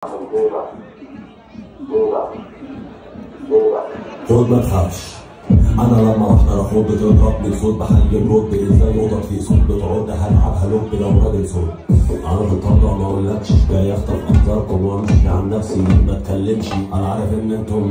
خد ما تخافش. انا لما رحت اخد بتضربني صوت بحل برد ازاي قطط في صوت بتعد هلعبها لب لو راجل صوت. انا بالطبع ما اقولكش جاي اخطف افكاركم وامشي عن نفسي ما اتكلمش. انا عارف ان انتم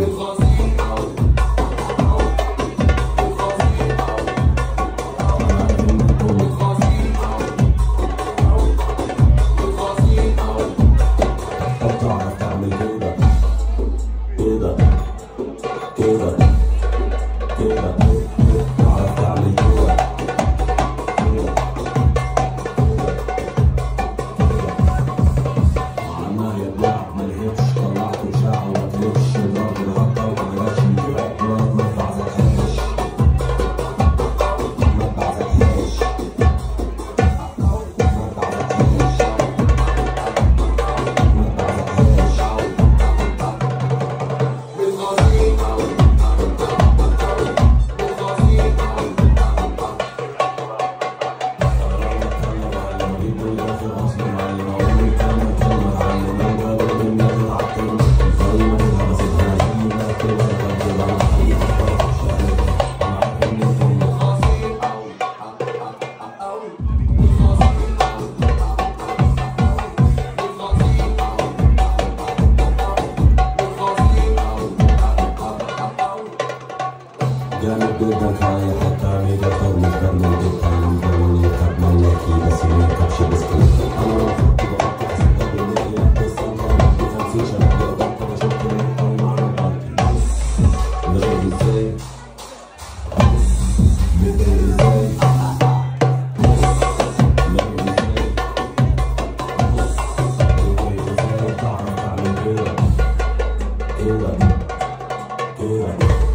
جامد جدا كاي حتى ميجاتور مش برمي جدا يمكن يركب ملاكي بس ما يركبش بسكليت. انا لو كنت بقطع سكة بالنية بس انت ما بتفهمش انا بقدر كده شفت مين مع البارتي. نغير ازاي؟ نغير ازاي؟ تعرف تعمل كده كده كده